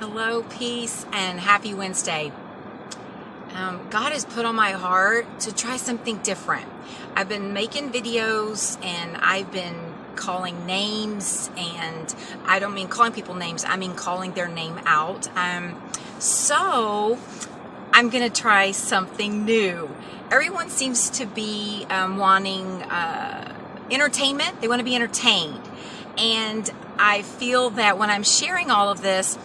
Hello, peace, and happy Wednesday. God has put on my heart to try something different. I've been making videos and I've been calling names, and I don't mean calling people names, I mean calling their name out. So I'm going to try something new. Everyone seems to be wanting entertainment. They want to be entertained. And I feel that when I'm sharing all of this,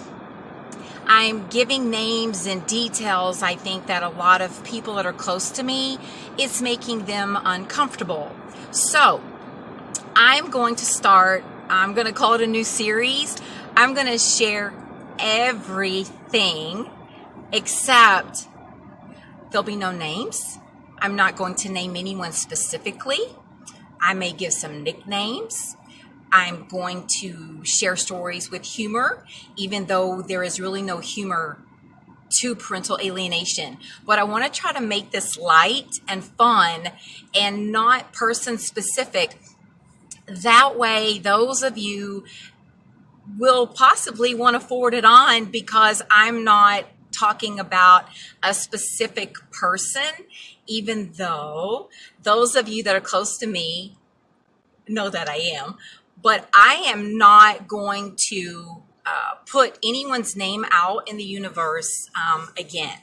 I'm giving names and details. I think that a lot of people that are close to me, it's making them uncomfortable. So I'm going to call it a new series. I'm going to share everything except there'll be no names. I'm not going to name anyone specifically. I may give some nicknames. I'm going to share stories with humor, even though there is really no humor to parental alienation. But I want to try to make this light and fun and not person specific. That way, those of you will possibly want to forward it on because I'm not talking about a specific person, even though those of you that are close to me know that I am. But I am not going to put anyone's name out in the universe again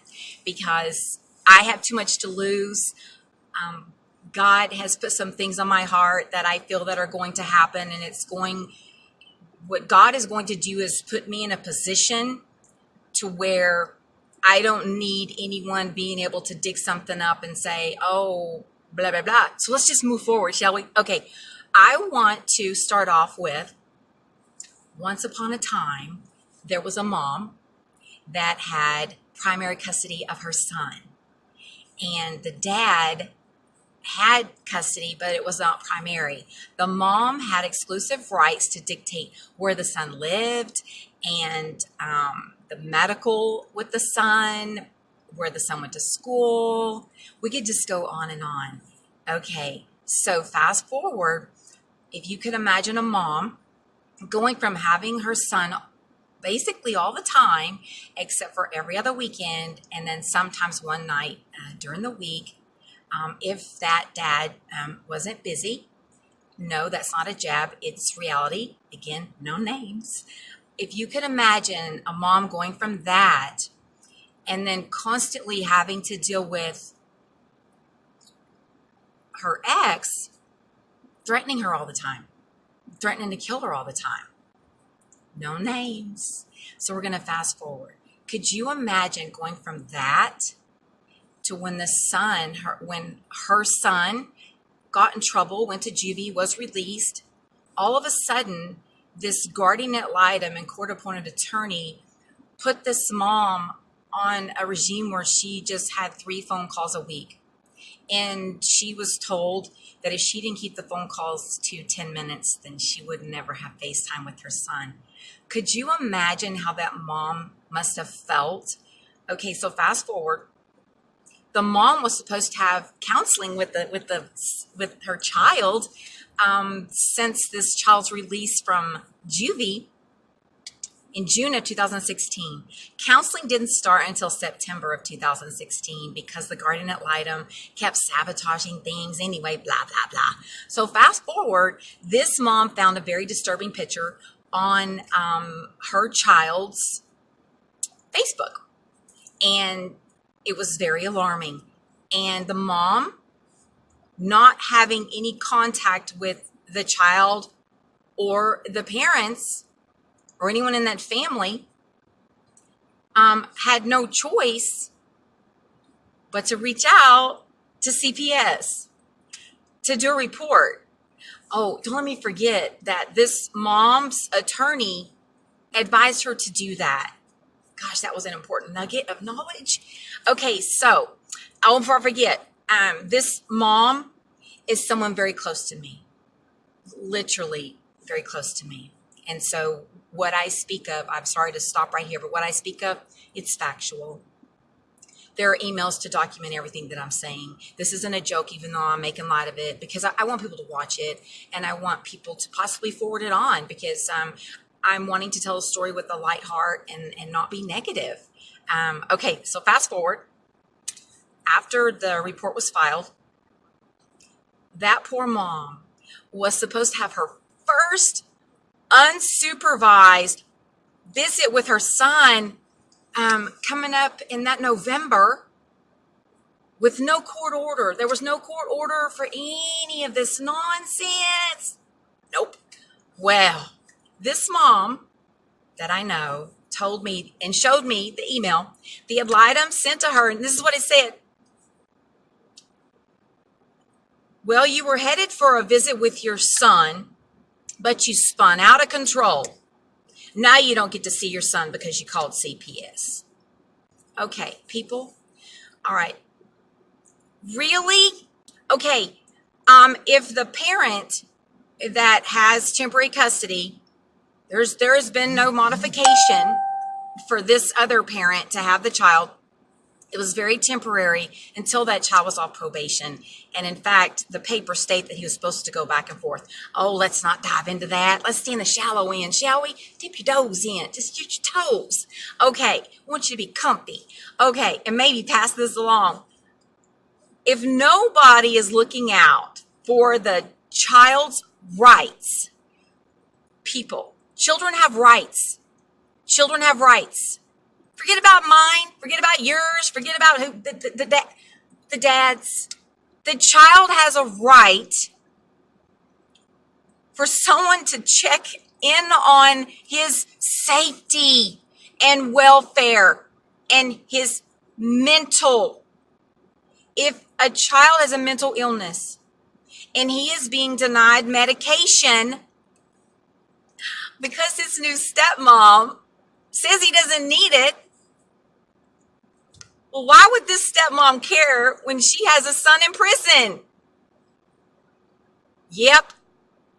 because I have too much to lose. God has put some things on my heart that I feel that are going to happen, and what God is going to do is put me in a position to where I don't need anyone being able to dig something up and say, oh, blah, blah, blah. So let's just move forward, shall we? Okay. I want to start off with, once upon a time, there was a mom that had primary custody of her son. And the dad had custody, but it was not primary. The mom had exclusive rights to dictate where the son lived and the medical with the son, where the son went to school. We could just go on and on. Okay, so fast forward. If you could imagine a mom going from having her son basically all the time, except for every other weekend, and then sometimes one night during the week, if that dad wasn't busy. No, that's not a jab. It's reality. Again, no names. If you could imagine a mom going from that and then constantly having to deal with her ex, threatening her all the time, threatening to kill her all the time. No names. So we're going to fast forward. Could you imagine going from that to when when her son got in trouble, went to juvie, was released, all of a sudden, this guardian ad litem and court-appointed attorney put this mom on a regime where she just had 3 phone calls a week. And she was told that if she didn't keep the phone calls to 10 minutes, then she would never have FaceTime with her son. Could you imagine how that mom must have felt? Okay, so fast forward. The mom was supposed to have counseling with her child since this child's release from juvie in June of 2016. Counseling didn't start until September of 2016 because the guardian ad litem kept sabotaging things anyway, blah, blah, blah. So fast forward, this mom found a very disturbing picture on her child's Facebook. And it was very alarming. And the mom, not having any contact with the child or the parents, or anyone in that family, had no choice but to reach out to CPS to do a report. Oh, don't let me forget that this mom's attorney advised her to do that. Gosh, that was an important nugget of knowledge. Okay, so before I forget, this mom is someone very close to me, literally very close to me. And so what I speak of, I'm sorry to stop right here, but what I speak of, it's factual. There are emails to document everything that I'm saying. This isn't a joke, even though I'm making light of it, because I want people to watch it, and I want people to possibly forward it on, because I'm wanting to tell a story with a light heart and not be negative. Okay, so fast forward. After the report was filed, that poor mom was supposed to have her first unsupervised visit with her son coming up in that November with no court order. There was no court order for any of this nonsense. Nope. Well, this mom that I know told me and showed me the email the ad litem sent to her, and this is what it said. Well, you were headed for a visit with your son, but you spun out of control. Now you don't get to see your son because you called CPS. Okay, people. All right. Really? Okay. If the parent that has temporary custody, there has been no modification for this other parent to have the child. It was very temporary until that child was off probation. And in fact, the papers state that he was supposed to go back and forth. Oh, let's not dive into that. Let's stay in the shallow end, shall we? Dip your toes in. Just use your toes. Okay, I want you to be comfy. Okay, and maybe pass this along. If nobody is looking out for the child's rights, people, children have rights. Children have rights. Forget about mine. Forget about yours. Forget about who the dad's. The child has a right for someone to check in on his safety and welfare and his mental. If a child has a mental illness and he is being denied medication because his new stepmom says he doesn't need it, well, why would this stepmom care when she has a son in prison? Yep,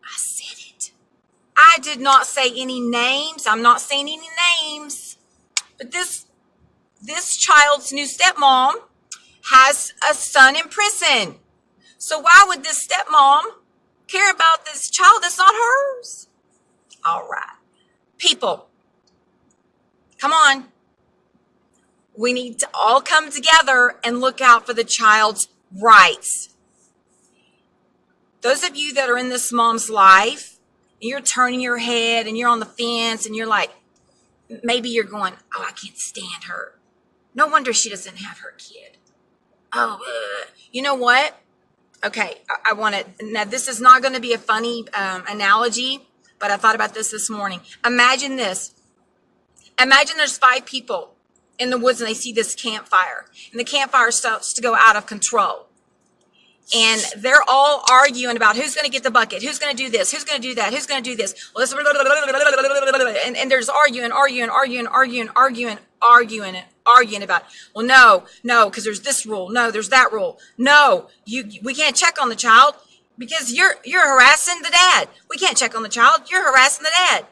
I said it. I did not say any names. I'm not saying any names. But this child's new stepmom has a son in prison. So why would this stepmom care about this child that's not hers? All right. People, come on. We need to all come together and look out for the child's rights. Those of you that are in this mom's life, you're turning your head and you're on the fence and you're like, maybe you're going, oh, I can't stand her. No wonder she doesn't have her kid. Oh, you know what? Okay, I want to, now this is not going to be a funny analogy, but I thought about this morning. Imagine this. Imagine there's 5 people in the woods and they see this campfire, and the campfire starts to go out of control. And they're all arguing about who's going to get the bucket, who's going to do this, who's going to do that, who's going to do this. Well, and there's arguing about, well, no, because there's this rule. No, there's that rule. No, we can't check on the child because you're harassing the dad. We can't check on the child. You're harassing the dad.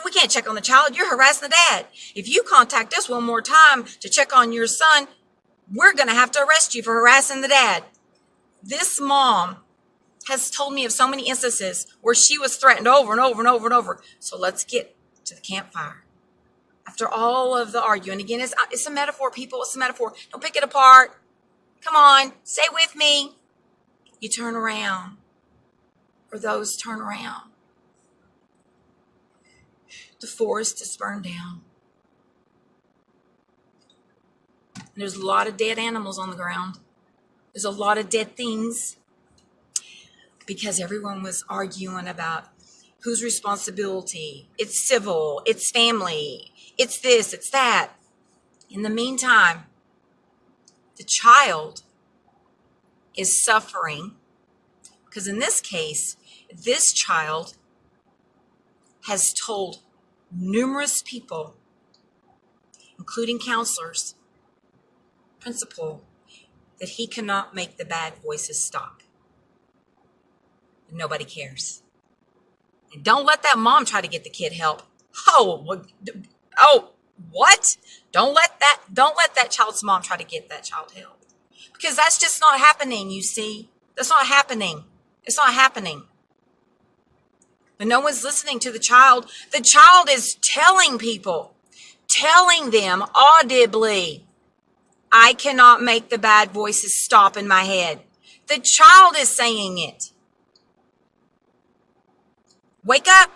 We can't check on the child. You're harassing the dad. If you contact us one more time to check on your son, we're going to have to arrest you for harassing the dad. This mom has told me of so many instances where she was threatened over and over and over and over. So let's get to the campfire. After all of the arguing, again, it's a metaphor, people. It's a metaphor. Don't pick it apart. Come on, stay with me. You turn around, or those turn around. The forest is burned down. There's a lot of dead animals on the ground. There's a lot of dead things because everyone was arguing about whose responsibility. It's civil, it's family, it's this, it's that. In the meantime, the child is suffering because in this case, this child has told numerous people, including counselors, principal, that he cannot make the bad voices stop. Nobody cares. And don't let that mom try to get the kid help. Oh, what? Don't let that child's mom try to get that child help. Because that's just not happening, you see. That's not happening. It's not happening. And no one's listening to the child. The child is telling people, telling them audibly, I cannot make the bad voices stop in my head. The child is saying it. Wake up.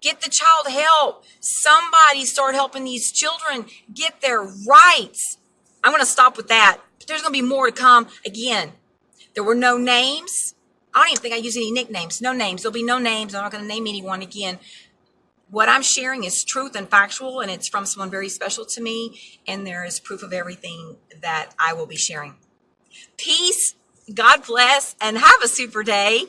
Get the child help. Somebody start helping these children get their rights. I'm going to stop with that. But there's going to be more to come. Again, there were no names. I don't even think I use any nicknames. No names. There'll be no names. I'm not going to name anyone again. What I'm sharing is truth and factual, and it's from someone very special to me, and there is proof of everything that I will be sharing. Peace, God bless, and have a super day.